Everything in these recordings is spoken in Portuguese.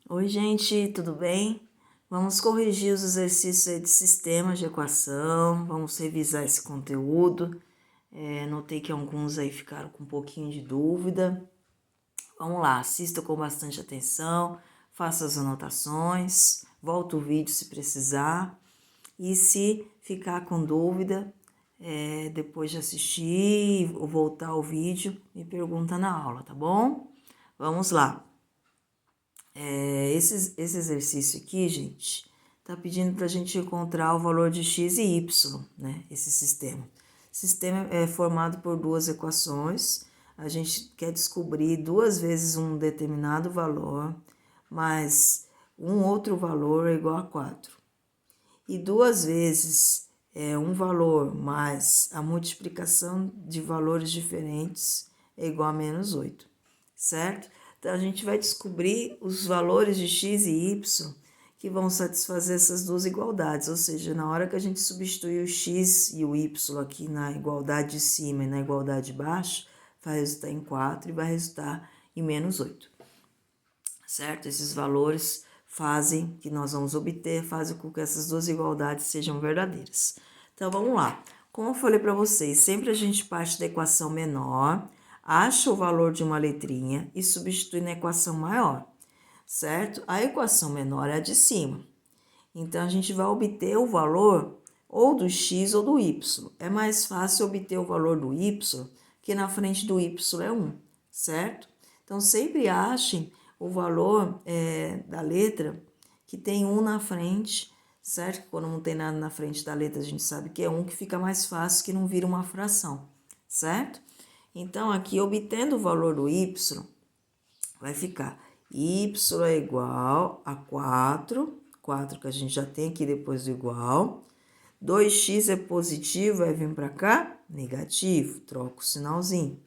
Oi, gente, tudo bem? Vamos corrigir os exercícios aí de sistemas de equação, vamos revisar esse conteúdo. Notei que alguns aí ficaram com um pouquinho de dúvida. Vamos lá, assista com bastante atenção, faça as anotações, volta o vídeo se precisar. E se ficar com dúvida, depois de assistir ou voltar o vídeo, me pergunta na aula, tá bom? Vamos lá. Esse exercício aqui, gente, tá pedindo para a gente encontrar o valor de x e y, né? Esse sistema. O sistema é formado por duas equações. A gente quer descobrir duas vezes um determinado valor, mais um outro valor é igual a 4. E duas vezes um valor mais a multiplicação de valores diferentes é igual a menos 8, certo? Então, a gente vai descobrir os valores de x e y que vão satisfazer essas duas igualdades, ou seja, na hora que a gente substituir o x e o y aqui na igualdade de cima e na igualdade de baixo, vai resultar em 4 e vai resultar em menos 8, certo? Esses valores que nós vamos obter, fazem com que essas duas igualdades sejam verdadeiras. Então, vamos lá. Como eu falei para vocês, sempre a gente parte da equação menor, acha o valor de uma letrinha e substitui na equação maior, certo? A equação menor é a de cima. Então, a gente vai obter o valor ou do x ou do y. É mais fácil obter o valor do y, que na frente do y é 1, certo? Então, sempre achem o valor da letra que tem 1 na frente, certo? Quando não tem nada na frente da letra, a gente sabe que é 1, que fica mais fácil, que não vira uma fração, certo? Então, aqui, obtendo o valor do y, vai ficar y é igual a 4 que a gente já tem aqui depois do igual. 2x é positivo, vai vir para cá, negativo, troca o sinalzinho.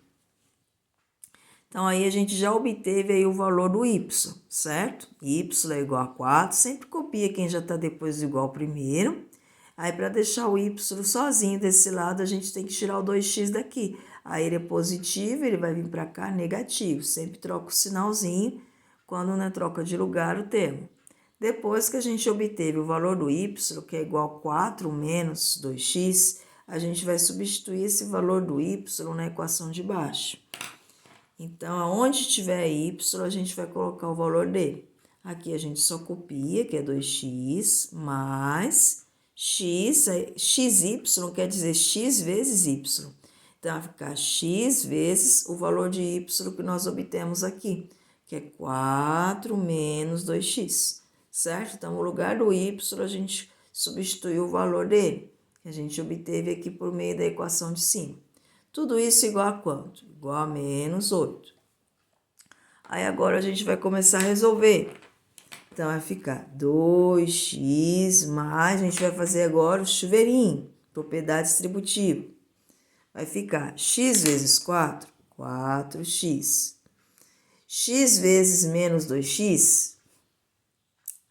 Então, aí a gente já obteve aí o valor do y, certo? Y é igual a 4, sempre copia quem já está depois do igual primeiro. Aí, para deixar o y sozinho desse lado, a gente tem que tirar o 2x daqui. Aí, ele é positivo, ele vai vir para cá, negativo. Sempre troca o sinalzinho quando não é troca de lugar o termo. Depois que a gente obteve o valor do y, que é igual a 4 menos 2x, a gente vai substituir esse valor do y na equação de baixo. Então, aonde tiver y, a gente vai colocar o valor dele. Aqui a gente só copia, que é 2x, mais xy quer dizer x vezes y. Então, vai ficar x vezes o valor de y que nós obtemos aqui, que é 4 menos 2x, certo? Então, no lugar do y, a gente substituiu o valor dele, que a gente obteve aqui por meio da equação de cima. Tudo isso igual a quanto? Igual a menos 8. Aí, agora, a gente vai começar a resolver. Então, vai ficar 2x mais, a gente vai fazer agora o chuveirinho, propriedade distributiva. Vai ficar x vezes 4, 4x. X vezes menos 2x,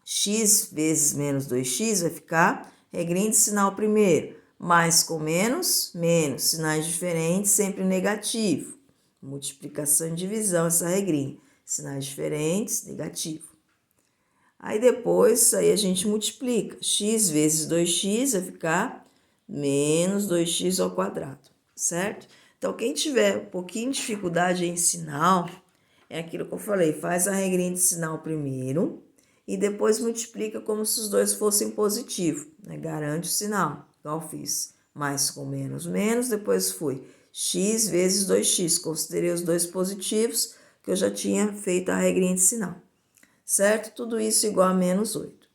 x vezes menos 2x vai ficar regrinha de sinal primeiro. Mais com menos, menos. Sinais diferentes, sempre negativo. Multiplicação e divisão, essa regrinha. Sinais diferentes, negativo. Aí depois, aí a gente multiplica. X vezes 2x vai ficar menos 2x ao quadrado, certo? Então, quem tiver um pouquinho de dificuldade em sinal, é aquilo que eu falei, faz a regrinha de sinal primeiro e depois multiplica como se os dois fossem positivos, né? Garante o sinal, igual eu fiz. Mais com menos, menos, depois fui x vezes 2x. Considerei os dois positivos, que eu já tinha feito a regrinha de sinal, certo? Tudo isso igual a menos 8.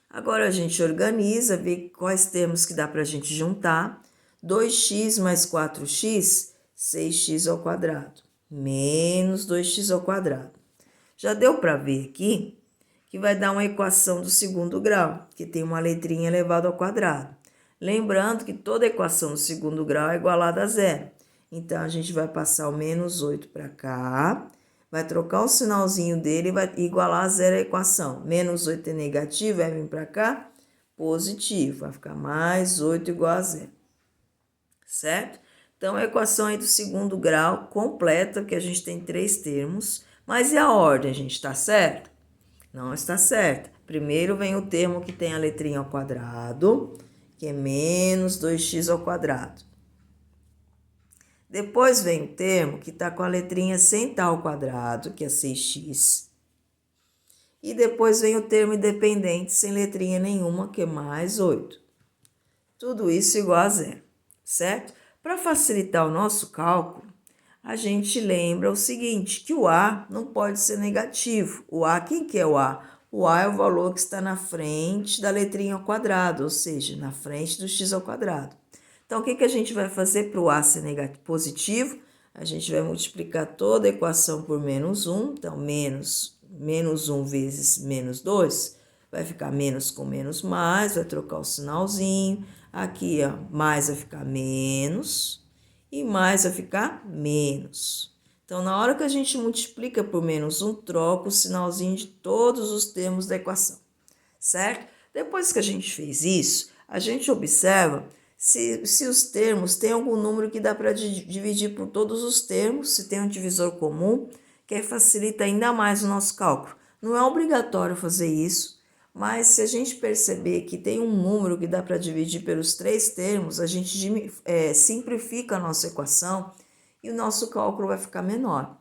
Agora, a gente organiza, vê quais termos que dá para a gente juntar. 2x mais 4x, 6x ao quadrado, menos 2x ao quadrado. Já deu para ver aqui que vai dar uma equação do segundo grau, que tem uma letrinha elevada ao quadrado. Lembrando que toda equação do segundo grau é igualada a zero. Então, a gente vai passar o menos 8 para cá, vai trocar o sinalzinho dele e vai igualar a zero a equação. Menos 8 é negativo, vai vir para cá, positivo. Vai ficar mais 8 igual a zero, certo? Então, a equação aí do segundo grau completa, que a gente tem 3 termos. Mas e a ordem, gente, tá certo? Não está certa. Primeiro vem o termo que tem a letrinha ao quadrado, que é menos 2x ao quadrado. Depois vem o termo que está com a letrinha sem estar ao quadrado, que é 6x. E depois vem o termo independente sem letrinha nenhuma, que é mais 8. Tudo isso igual a zero, certo? Para facilitar o nosso cálculo, a gente lembra o seguinte, que o A não pode ser negativo. O A, quem que é o A? O A é o valor que está na frente da letrinha ao quadrado, ou seja, na frente do x ao quadrado. Então, o que a gente vai fazer para o A ser positivo? A gente vai multiplicar toda a equação por menos 1. Então, menos 1 vezes menos 2, vai ficar menos com menos mais, vai trocar o sinalzinho. Aqui, ó, mais vai ficar menos e mais vai ficar menos. Então, na hora que a gente multiplica por menos 1, troca o sinalzinho de todos os termos da equação, certo? Depois que a gente fez isso, a gente observa se os termos têm algum número que dá para dividir por todos os termos, se tem um divisor comum, que aí facilita ainda mais o nosso cálculo. Não é obrigatório fazer isso, mas se a gente perceber que tem um número que dá para dividir pelos 3 termos, a gente simplifica a nossa equação e o nosso cálculo vai ficar menor,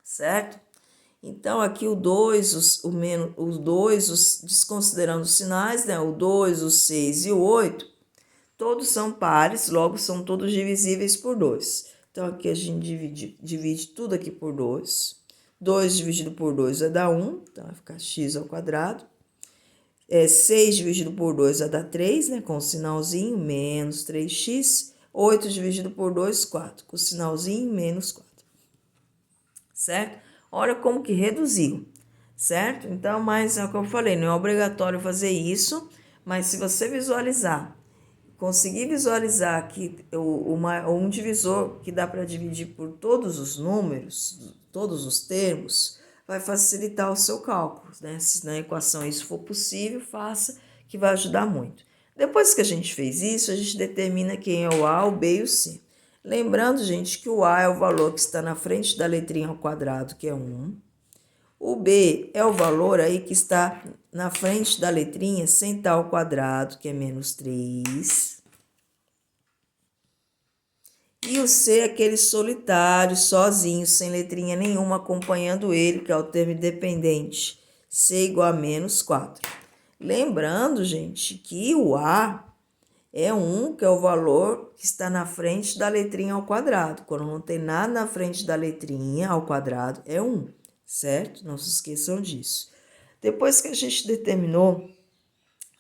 certo? Então, aqui o 2, o 2, desconsiderando os sinais, né? O 2, o 6 e o 8, todos são pares, logo são todos divisíveis por 2. Então, aqui a gente divide tudo aqui por 2. 2 dividido por 2 vai dar 1, então vai ficar x ao quadrado. 6 dividido por 2 vai dar 3, né? Com o sinalzinho, menos 3x. 8 dividido por 2, 4, com o sinalzinho, menos 4. Certo? Olha como que reduziu, certo? Então, mas é o que eu falei, não é obrigatório fazer isso, mas se você visualizar, conseguir visualizar que um divisor que dá para dividir por todos os números, todos os termos, vai facilitar o seu cálculo, né? Se na equação isso for possível, faça, que vai ajudar muito. Depois que a gente fez isso, a gente determina quem é o A, o B e o C. Lembrando, gente, que o A é o valor que está na frente da letrinha ao quadrado, que é 1. O B é o valor aí que está na frente da letrinha sem estar ao quadrado, que é menos 3. E o C é aquele solitário, sozinho, sem letrinha nenhuma, acompanhando ele, que é o termo independente. C igual a menos 4. Lembrando, gente, que o A é 1, que é o valor que está na frente da letrinha ao quadrado. Quando não tem nada na frente da letrinha ao quadrado, é 1, certo? Não se esqueçam disso. Depois que a gente determinou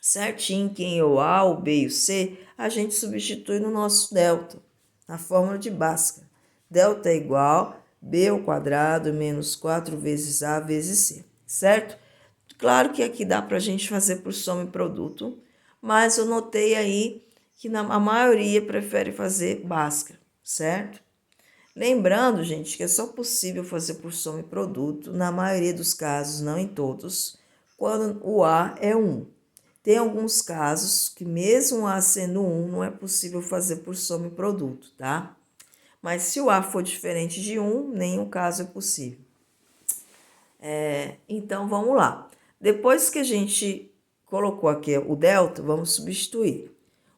certinho quem é o A, o B e o C, a gente substitui no nosso delta, na fórmula de Bhaskara. Delta é igual a B ao quadrado menos 4 vezes A vezes C, certo? Claro que aqui dá para a gente fazer por soma e produto, mas eu notei aí que a maioria prefere fazer Bhaskara, certo? Lembrando, gente, que é só possível fazer por soma e produto, na maioria dos casos, não em todos, quando o A é 1. Tem alguns casos que mesmo o A sendo 1, não é possível fazer por soma e produto, tá? Mas se o A for diferente de 1, nenhum caso é possível. Então, vamos lá. Depois que a gente colocou aqui o delta, vamos substituir.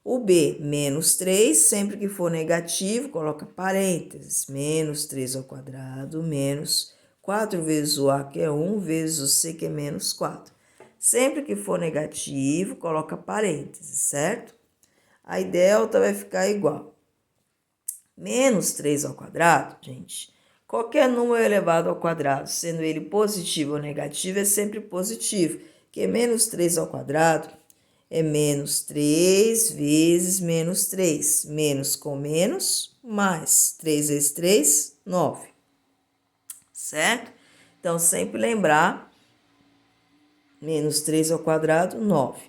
O B, menos 3, sempre que for negativo, coloca parênteses. Menos 3 ao quadrado, menos 4 vezes o A, que é 1, vezes o C, que é menos 4. Sempre que for negativo, coloca parênteses, certo? Aí delta vai ficar igual. Menos 3 ao quadrado, gente, qualquer número elevado ao quadrado, sendo ele positivo ou negativo, é sempre positivo, que menos 3 ao quadrado é menos 3 vezes menos 3. Menos com menos, mais 3 vezes 3, 9. Certo? Então, sempre lembrar, menos 3 ao quadrado, 9.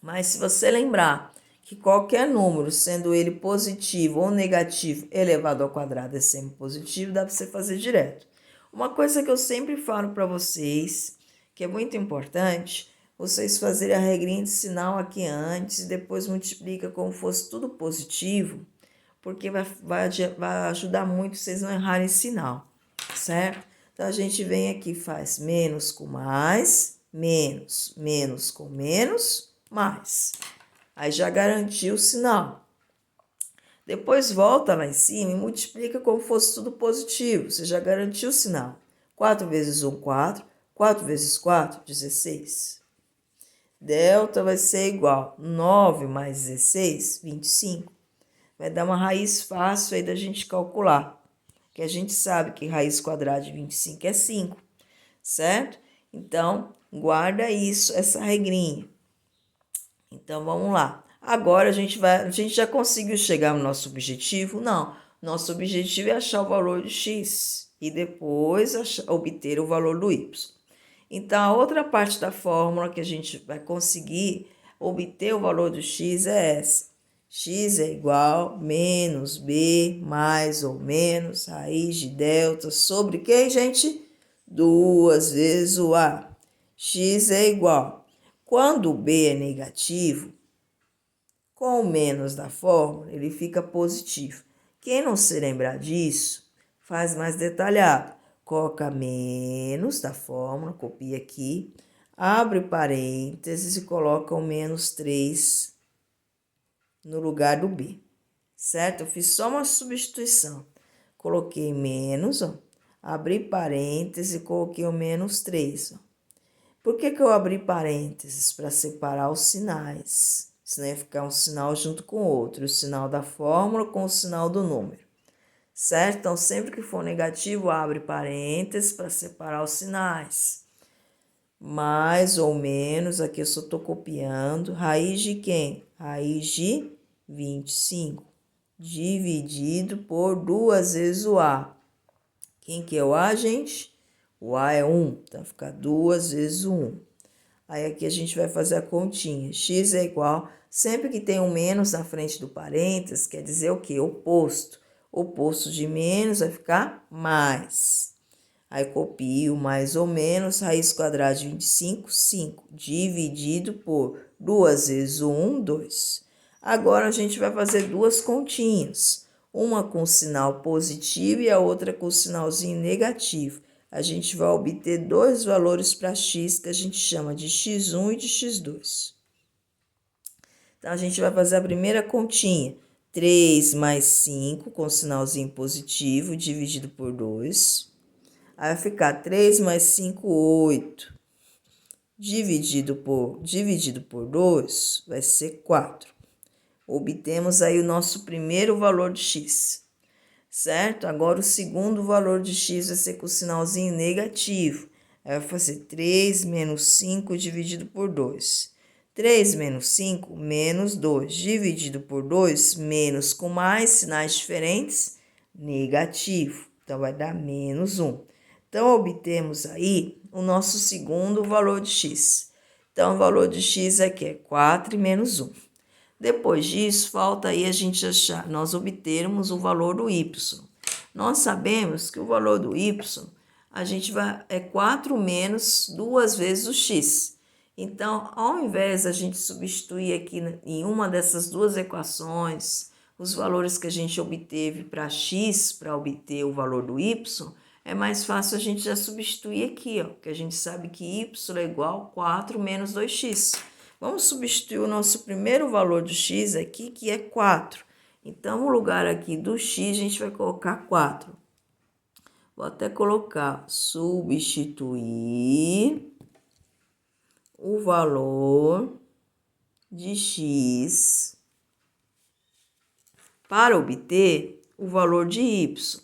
Mas se você lembrar que qualquer número, sendo ele positivo ou negativo, elevado ao quadrado é sempre positivo, dá para você fazer direto. Uma coisa que eu sempre falo para vocês, que é muito importante, vocês fazerem a regrinha de sinal aqui antes e depois multiplica como fosse tudo positivo, porque vai ajudar muito vocês não errarem sinal, certo? Então, a gente vem aqui, faz menos com mais, menos, menos com menos, mais. Aí já garantiu o sinal. Depois volta lá em cima e multiplica como fosse tudo positivo. Você já garantiu o sinal. 4 vezes 1, 4. 4 vezes 4, 16. Delta vai ser igual 9 mais 16, 25. Vai dar uma raiz fácil aí da gente calcular. Que a gente sabe que raiz quadrada de 25 é 5, certo? Então, guarda isso, essa regrinha. Então, vamos lá. Agora a gente já conseguiu chegar no nosso objetivo? Não. Nosso objetivo é achar o valor de x e depois obter o valor do y. Então, a outra parte da fórmula que a gente vai conseguir obter o valor do x é essa. X é igual a menos b mais ou menos raiz de delta sobre quem, gente? 2 vezes o a. X é igual. Quando o b é negativo, com o menos da fórmula, ele fica positivo. Quem não se lembrar disso, faz mais detalhado. Coloca menos da fórmula, copia aqui, abre parênteses e coloca o menos 3 no lugar do b, certo? Eu fiz só uma substituição. Coloquei menos, ó, abri parênteses e coloquei o menos 3. Ó. Por que eu abri parênteses? Para separar os sinais. Senão ia ficar um sinal junto com o outro, o sinal da fórmula com o sinal do número. Certo? Então, sempre que for negativo, abre parênteses para separar os sinais. Mais ou menos, aqui eu só estou copiando. Raiz de quem? Raiz de 25. Dividido por 2 vezes o A. Quem que é o A, gente? O A é 1. Então, fica 2 vezes o 1. Aí, aqui a gente vai fazer a continha. X é igual... Sempre que tem um menos na frente do parênteses, quer dizer o quê? Oposto. Oposto de menos vai ficar mais. Aí copio mais ou menos, raiz quadrada de 25, 5, dividido por 2 vezes o 1, 2. Agora a gente vai fazer duas continhas, uma com sinal positivo e a outra com sinalzinho negativo. A gente vai obter dois valores para x que a gente chama de x1 e de x2. Então, a gente vai fazer a primeira continha. 3 mais 5, com sinalzinho positivo, dividido por 2. Aí vai ficar 3 mais 5, 8. Dividido por 2, vai ser 4. Obtemos aí o nosso primeiro valor de x, certo? Agora, o segundo valor de x vai ser com o sinalzinho negativo. Aí vai fazer 3 menos 5 dividido por 2. 3 menos 5, menos 2, dividido por 2, menos com mais sinais diferentes, negativo. Então, vai dar menos 1. Então, obtemos aí o nosso segundo valor de x. Então, o valor de x aqui é 4 e menos 1. Depois disso, falta aí a gente achar, nós obtermos o valor do y. Nós sabemos que o valor do y, é 4 menos 2 vezes o x. Então, ao invés da gente substituir aqui em uma dessas duas equações, os valores que a gente obteve para x, para obter o valor do y, é mais fácil a gente já substituir aqui, ó, que a gente sabe que y é igual a 4 menos 2x. Vamos substituir o nosso primeiro valor do x aqui, que é 4. Então, no lugar aqui do x, a gente vai colocar 4. Vou até colocar substituir o valor de x para obter o valor de y.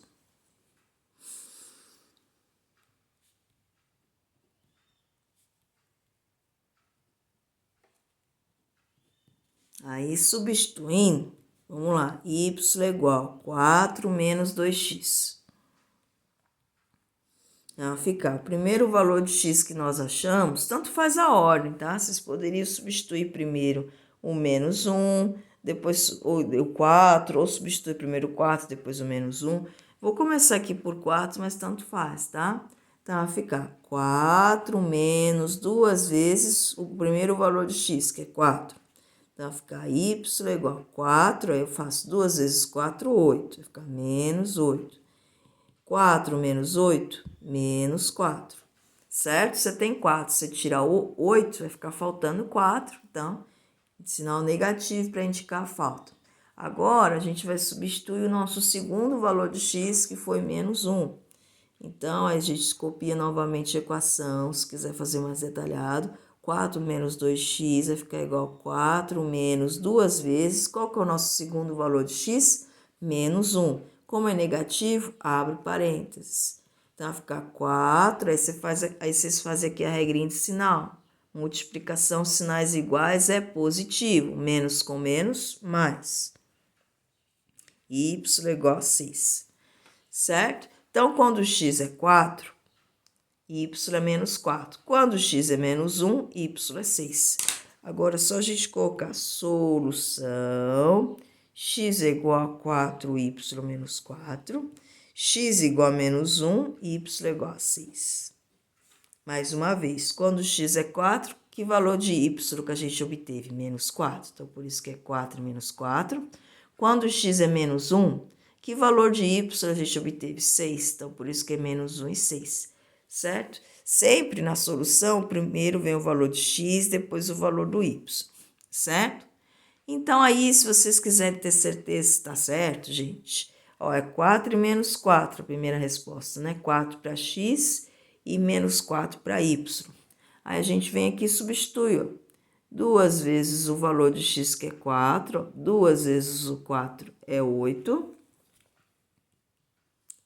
Aí, substituindo, vamos lá, y é igual a 4 menos 2x. Então, ficar o primeiro valor de x que nós achamos, tanto faz a ordem, tá? Vocês poderiam substituir primeiro o menos 1, depois o 4, ou substituir primeiro o 4, depois o menos 1. Vou começar aqui por 4, mas tanto faz, tá? Então, vai ficar 4 menos 2 vezes o primeiro valor de x, que é 4. Então, vai ficar y é igual a 4, aí eu faço 2 vezes 4, 8. Vai ficar menos 8. 4 menos 8, menos 4. Certo? Você tem 4, você tirar o 8, vai ficar faltando 4. Então, sinal negativo para indicar a falta. Agora, a gente vai substituir o nosso segundo valor de x, que foi menos 1. Então, a gente copia novamente a equação, se quiser fazer mais detalhado. 4 menos 2x vai ficar igual a 4 menos 2 vezes. Qual que é o nosso segundo valor de x? Menos 1. Como é negativo, abre parênteses. Então, vai ficar 4, aí vocês fazem aqui a regrinha de sinal. Multiplicação, sinais iguais é positivo. Menos com menos, mais. Y igual a 6. Certo? Então, quando x é 4, y é menos 4. Quando x é menos 1, y é 6. Agora, é só a gente colocar solução. X é igual a 4, y menos 4. X igual a menos 1, y igual a 6. Mais uma vez, quando x é 4, que valor de y que a gente obteve? Menos 4. Então, por isso que é 4 menos 4. Quando x é menos 1, que valor de y a gente obteve? 6. Então, por isso que é menos 1 e 6. Certo? Sempre na solução, primeiro vem o valor de x, depois o valor do y. Certo? Então, aí, se vocês quiserem ter certeza se está certo, gente, ó, é 4 e menos 4 a primeira resposta, né? 4 para x e menos 4 para y. Aí a gente vem aqui e substitui, ó. 2 vezes o valor de x, que é 4, ó. 2 vezes o 4 é 8.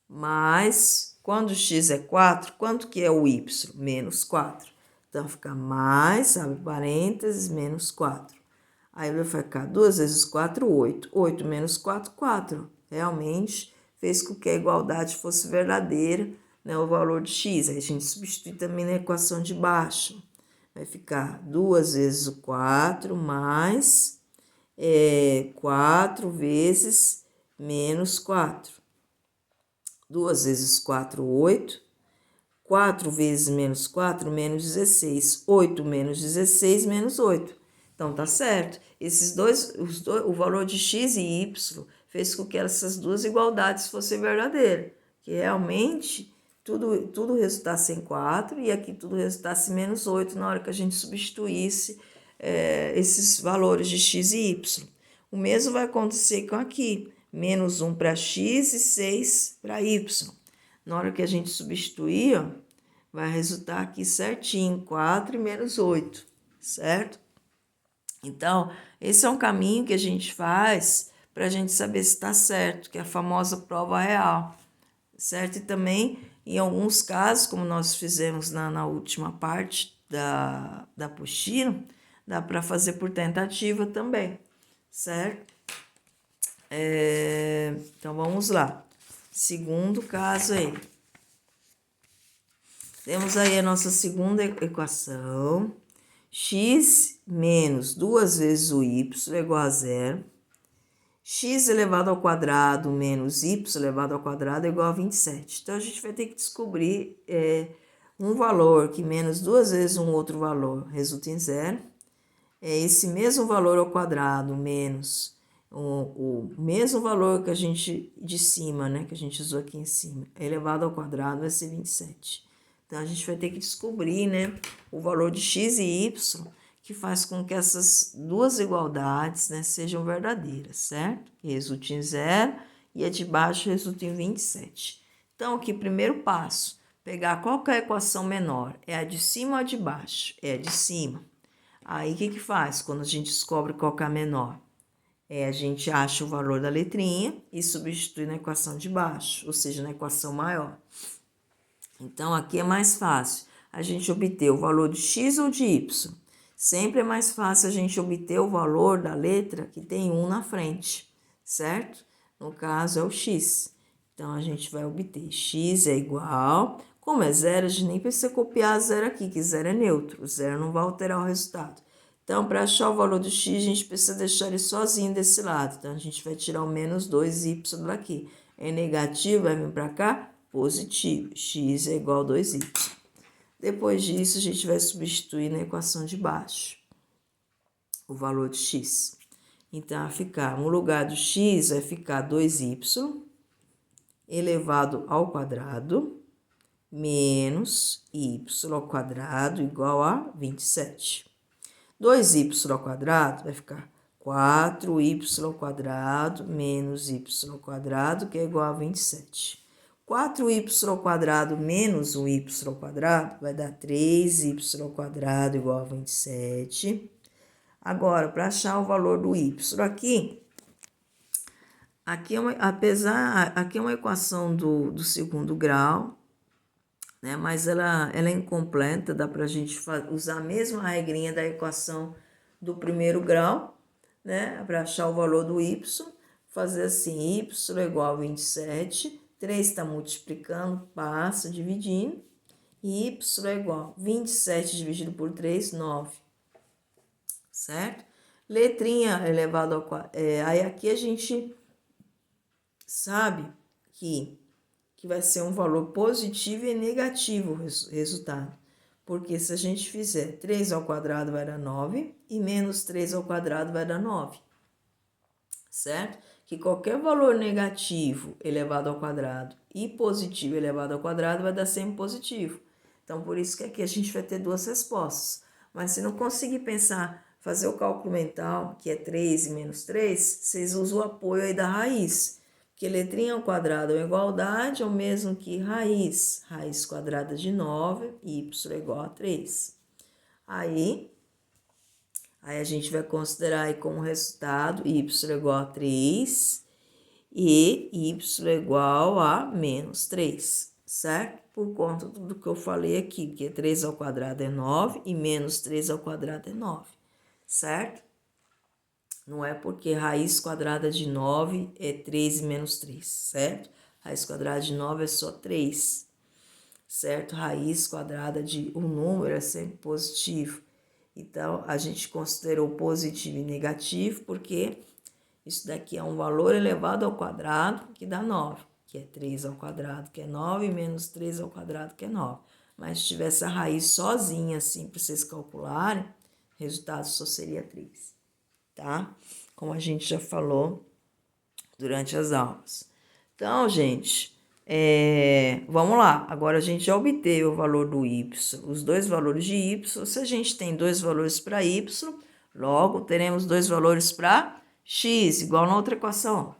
Mais, quando x é 4, quanto que é o y? Menos 4. Então, fica mais, abre parênteses, menos 4. Aí vai ficar 2 vezes 4, 8. 8 menos 4, 4. Realmente fez com que a igualdade fosse verdadeira, né, o valor de x. Aí a gente substitui também na equação de baixo. Vai ficar 2 vezes o 4 mais 4 vezes menos 4. 2 vezes 4, 8. 4 vezes menos 4, menos 16. 8 menos 16, menos 8. Então, tá certo. Esses dois, o valor de x e y fez com que essas duas igualdades fossem verdadeiras. Que realmente tudo resultasse em 4 e aqui tudo resultasse em menos 8 na hora que a gente substituísse esses valores de x e y. O mesmo vai acontecer com aqui. Menos 1 para x e 6 para y. Na hora que a gente substituir, ó, vai resultar aqui certinho, 4 e menos 8, certo? Então, esse é um caminho que a gente faz para a gente saber se está certo, que é a famosa prova real, certo? E também, em alguns casos, como nós fizemos na última parte da apostila, dá para fazer por tentativa também, certo? Então, vamos lá. Segundo caso aí. Temos aí a nossa segunda equação. X menos 2 vezes o y é igual a 0. X elevado ao quadrado menos y elevado ao quadrado é igual a 27. Então, a gente vai ter que descobrir um valor que menos 2 vezes um outro valor resulta em 0. É esse mesmo valor ao quadrado menos o mesmo valor que a gente de cima, né, que a gente usou aqui em cima, elevado ao quadrado vai ser 27. Então, a gente vai ter que descobrir, né, o valor de x e y que faz com que essas duas igualdades, né, sejam verdadeiras, certo? Que resulte em 0 e a de baixo resulta em 27. Então, aqui, primeiro passo, pegar qual que é a equação menor. É a de cima ou a de baixo? É a de cima. Aí, o que faz quando a gente descobre qual que é a menor? A gente acha o valor da letrinha e substitui na equação de baixo, ou seja, na equação maior. Então, aqui é mais fácil a gente obter o valor de x ou de y. Sempre é mais fácil a gente obter o valor da letra que tem 1 na frente, certo? No caso, é o x. Então, a gente vai obter x é igual... Como é zero, a gente nem precisa copiar zero aqui, que zero é neutro. O zero não vai alterar o resultado. Então, para achar o valor do x, a gente precisa deixar ele sozinho desse lado. Então, a gente vai tirar o menos 2y daqui. É negativo, vai vir para cá, positivo. X é igual a 2y. Depois disso, a gente vai substituir na equação de baixo o valor de x. Então, vai ficar, no lugar do x, vai ficar 2y elevado ao quadrado menos y ao quadrado igual a 27. 2y ao quadrado vai ficar 4y ao quadrado menos y ao quadrado, que é igual a 27. 4y ao quadrado menos 1y ao quadrado vai dar 3y ao quadrado igual a 27. Agora, para achar o valor do y aqui é uma equação do segundo grau, né? Mas ela é incompleta, dá para a gente usar a mesma regrinha da equação do primeiro grau, né? Para achar o valor do y, fazer assim, y é igual a 27, 3 está multiplicando, passa, dividindo, e y é igual a 27 dividido por 3, 9, certo? Letrinha elevado ao quadrado, aí aqui a gente sabe que vai ser um valor positivo e negativo o resultado. Porque se a gente fizer 3 ao quadrado vai dar 9 e menos 3 ao quadrado vai dar 9. Certo? Que qualquer valor negativo elevado ao quadrado e positivo elevado ao quadrado vai dar sempre positivo. Então, por isso que aqui a gente vai ter duas respostas. Mas se não conseguir pensar, fazer o cálculo mental, que é 3 e menos 3, vocês usam o apoio aí da raiz. Porque letrinha ao quadrado é uma igualdade, é o mesmo que raiz. Raiz quadrada de 9, y é igual a 3. Aí a gente vai considerar aí como resultado y é igual a 3 e y é igual a menos 3, certo? Por conta do que eu falei aqui, porque 3 ao quadrado é 9 e menos 3 ao quadrado é 9, certo? Não é porque raiz quadrada de 9 é 3 e menos 3, certo? Raiz quadrada de 9 é só 3, certo? Raiz quadrada de um número é sempre positivo. Então, a gente considerou positivo e negativo porque isso daqui é um valor elevado ao quadrado que dá 9, que é 3 ao quadrado, que é 9, menos 3 ao quadrado, que é 9. Mas se tivesse a raiz sozinha, assim, para vocês calcularem, o resultado só seria 3. Tá? Como a gente já falou durante as aulas. Então, gente, vamos lá. Agora a gente já obteve o valor do y, os dois valores de y. Se a gente tem dois valores para y, logo teremos dois valores para x, igual na outra equação,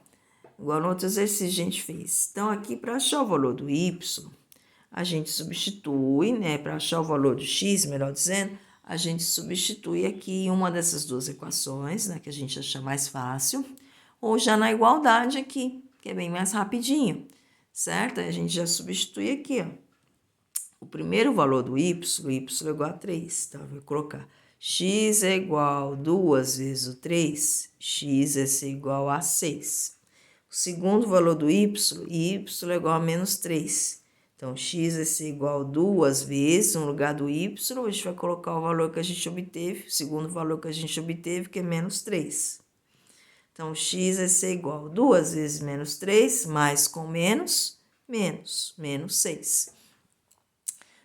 igual no outro exercício a gente fez. Então, aqui, para achar o valor do y, a gente substitui, né? Para achar o valor do x, melhor dizendo, a gente substitui aqui uma dessas duas equações, né, que a gente acha mais fácil, ou já na igualdade aqui, que é bem mais rapidinho, certo? Aí a gente já substitui aqui, ó. O primeiro valor do y é igual a 3, então eu vou colocar x é igual a 2 vezes o 3, x é igual a 6. O segundo valor do y é igual a menos 3. Então, x é igual a 2 vezes, no lugar do y, a gente vai colocar o valor que a gente obteve, o segundo valor que a gente obteve, que é menos 3. Então, x é igual a 2 vezes menos 3, mais com menos 6.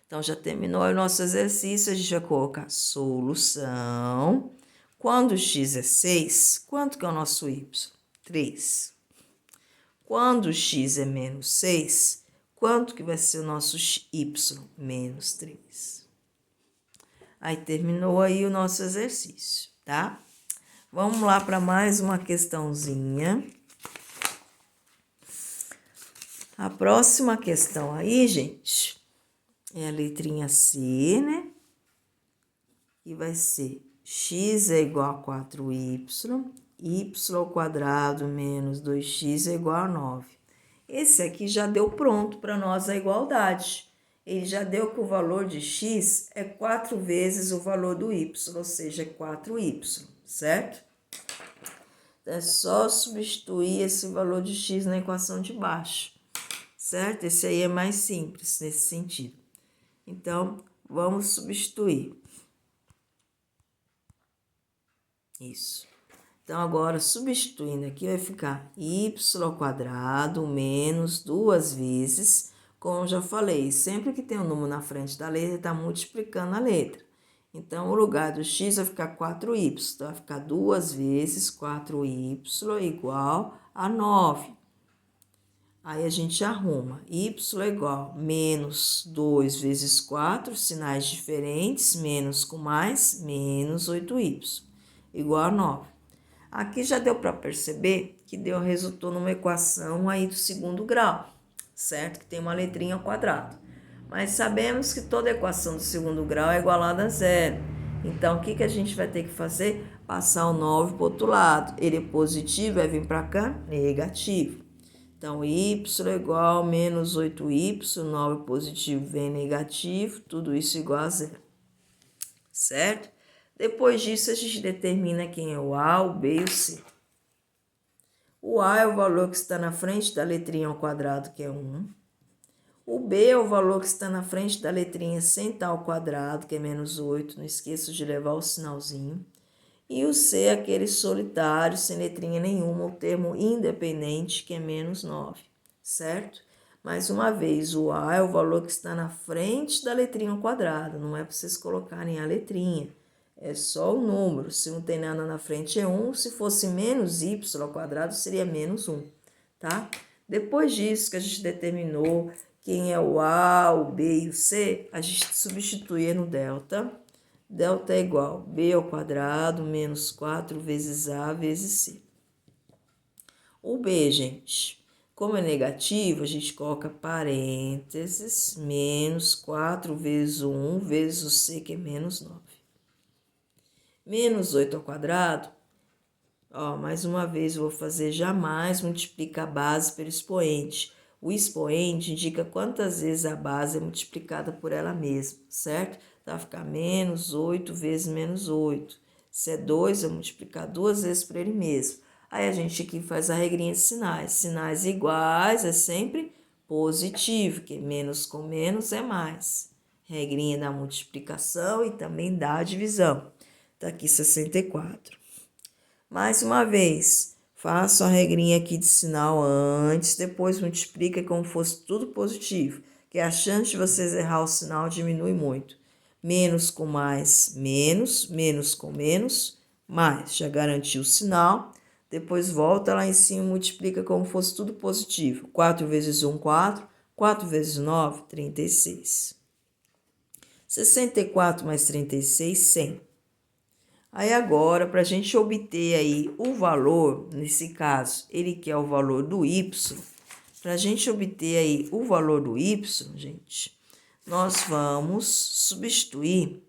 Então, já terminou o nosso exercício, a gente vai colocar solução. Quando x é 6, quanto que é o nosso y? 3. Quando x é menos 6, quanto que vai ser o nosso y? Menos 3. Aí, terminou aí o nosso exercício, tá? Vamos lá para mais uma questãozinha. A próxima questão aí, gente, é a letrinha C, né? E vai ser x é igual a 4y, y ao quadrado menos 2x é igual a 9. Esse aqui já deu pronto para nós a igualdade. Ele já deu que o valor de x é 4 vezes o valor do y, ou seja, 4y, certo? É só substituir esse valor de x na equação de baixo, certo? Esse aí é mais simples nesse sentido. Então, vamos substituir. Isso. Então, agora, substituindo aqui, vai ficar y ao quadrado menos 2 vezes, como eu já falei, sempre que tem um número na frente da letra, está multiplicando a letra. Então, o lugar do x vai ficar 4y, então vai ficar 2 vezes 4y igual a 9. Aí a gente arruma y igual menos 2 vezes 4, sinais diferentes, menos com mais, menos 8y, igual a 9. Aqui já deu para perceber que resultou numa equação aí do segundo grau, certo? Que tem uma letrinha ao quadrado. Mas sabemos que toda equação do segundo grau é igualada a zero. Então, o que a gente vai ter que fazer? Passar o 9 para o outro lado. Ele é positivo, vai vir para cá, negativo. Então, y igual a menos 8y, 9 positivo vem negativo, tudo isso igual a zero. Certo? Depois disso, a gente determina quem é o A, o B e o C. O A é o valor que está na frente da letrinha ao quadrado, que é 1. O B é o valor que está na frente da letrinha sem estar ao quadrado, que é menos 8. Não esqueça de levar o sinalzinho. E o C é aquele solitário, sem letrinha nenhuma, o termo independente, que é menos 9, certo? Mais uma vez, o A é o valor que está na frente da letrinha ao quadrado, não é para vocês colocarem a letrinha, é só o número. Se não tem nada na frente é 1, se fosse menos y ao quadrado seria menos 1, tá? Depois disso que a gente determinou quem é o A, o B e o C, a gente substitui no delta. Delta é igual a b ao quadrado menos 4 vezes a vezes c. O b, gente, como é negativo, a gente coloca parênteses, menos 4 vezes o 1 vezes o c, que é menos 9. Menos 8 ao quadrado, ó, mais uma vez eu vou fazer jamais multiplicar a base pelo expoente. O expoente indica quantas vezes a base é multiplicada por ela mesma, certo? Então, vai ficar menos 8 vezes menos 8. Se é 2, eu vou multiplicar 2 vezes por ele mesmo. Aí a gente aqui faz a regrinha de sinais. Sinais iguais é sempre positivo, que menos com menos é mais. Regrinha da multiplicação e também da divisão. Tá aqui 64. Mais uma vez, faço a regrinha aqui de sinal antes, depois multiplica como fosse tudo positivo, que a chance de vocês errar o sinal diminui muito. Menos com mais, menos, menos com menos, mais. Já garantiu o sinal. Depois volta lá em cima e multiplica como fosse tudo positivo. 4 vezes 1, 4. 4 vezes 9, 36. 64 mais 36, 100. Aí agora, para a gente obter aí o valor, nesse caso, ele quer o valor do y, para a gente obter aí o valor do y, gente, nós vamos substituir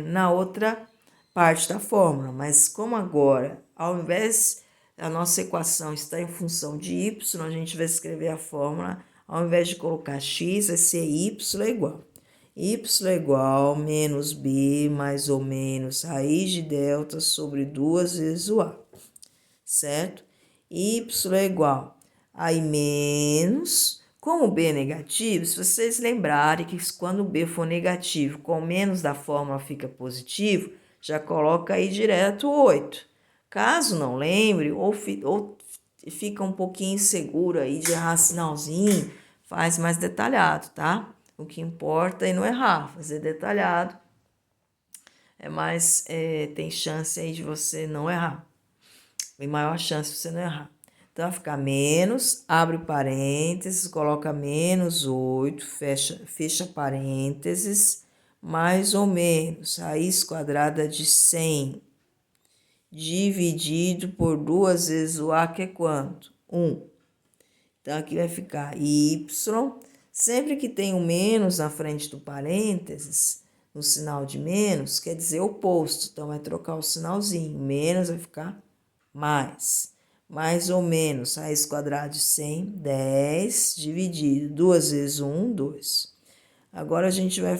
na outra parte da fórmula. Mas como agora, ao invés a nossa equação está em função de y, a gente vai escrever a fórmula, ao invés de colocar x, vai ser y igual. Y igual menos b mais ou menos raiz de delta sobre 2 vezes o a, certo? Y igual aí menos, como o b é negativo, se vocês lembrarem que quando o b for negativo, com menos da fórmula fica positivo, já coloca aí direto 8. Caso não lembre, ou fica um pouquinho inseguro aí de errar sinalzinho, faz mais detalhado, tá? O que importa é não errar, fazer detalhado. Tem chance aí de você não errar. Tem maior chance de você não errar. Então, vai ficar menos, abre parênteses, coloca menos 8, fecha parênteses, mais ou menos, raiz quadrada de 100, dividido por 2 vezes o a, que é quanto? 1. Então, aqui vai ficar y. Sempre que tem um menos na frente do parênteses, no sinal de menos, quer dizer oposto. Então, vai trocar o sinalzinho. Menos vai ficar mais. Mais ou menos, raiz quadrada de 100, 10, dividido. 2 vezes 1, 2. Agora, a gente vai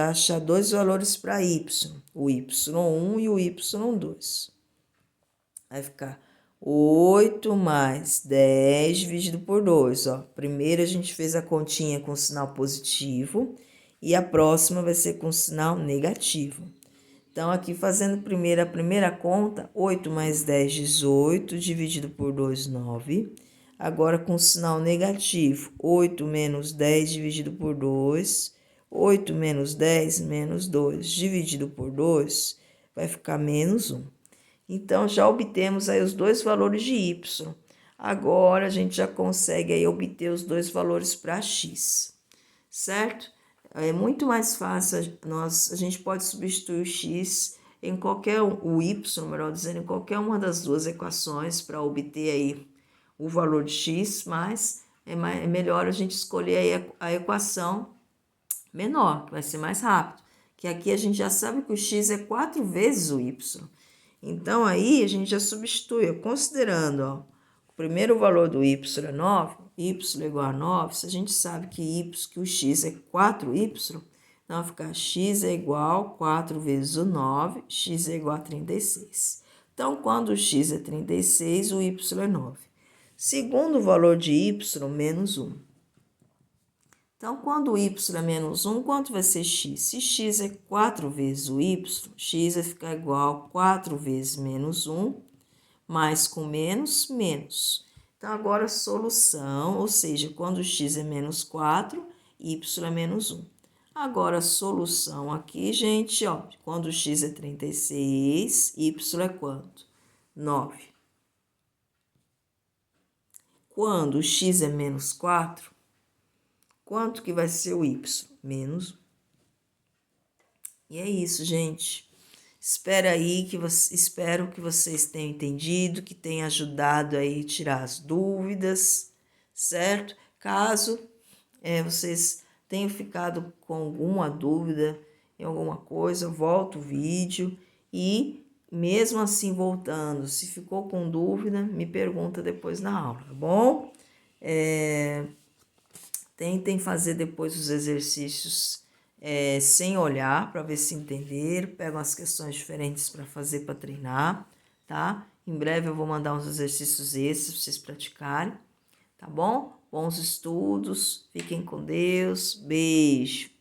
achar dois valores para y. O y1 e o y2. Vai ficar 8 mais 10 dividido por 2, ó. Primeiro a gente fez a continha com sinal positivo e a próxima vai ser com sinal negativo. Então, aqui fazendo a primeira conta, 8 mais 10, 18, dividido por 2, 9. Agora com sinal negativo, 8 menos 10 dividido por 2, 8 menos 10 menos 2 dividido por 2, vai ficar menos 1. Então, já obtemos aí os dois valores de y. Agora, a gente já consegue aí obter os dois valores para x, certo? É muito mais fácil, a gente pode substituir o x em qualquer, o y, melhor dizendo, em qualquer uma das duas equações para obter aí o valor de x, mas é melhor a gente escolher aí a equação menor, que vai ser mais rápido. Que aqui a gente já sabe que o x é 4 vezes o y. Então, aí a gente já substitui, considerando, ó, o primeiro valor do y é 9, y igual a 9, se a gente sabe que o x é 4y, então vai ficar x é igual a 4 vezes o 9, x é igual a 36. Então, quando o x é 36, o y é 9. Segundo valor de y, menos 1. Então, quando o y é menos 1, quanto vai ser x? Se x é 4 vezes o y, x vai ficar igual a 4 vezes menos 1, mais com menos, menos. Então, agora a solução, ou seja, quando x é menos 4, y é menos 1. Agora a solução aqui, gente, ó, quando x é 36, y é quanto? 9. Quando x é menos 4, quanto que vai ser o y? Menos 1. E é isso, gente. Espero que vocês tenham entendido, que tenha ajudado aí a tirar as dúvidas, certo? Caso vocês tenham ficado com alguma dúvida em alguma coisa, volta o vídeo e mesmo assim voltando, se ficou com dúvida, me pergunta depois na aula, tá bom? Tentem fazer depois os exercícios sem olhar, para ver se entenderam. Pegam as questões diferentes para fazer, para treinar, tá? Em breve eu vou mandar uns exercícios esses para vocês praticarem, tá bom? Bons estudos, fiquem com Deus, beijo!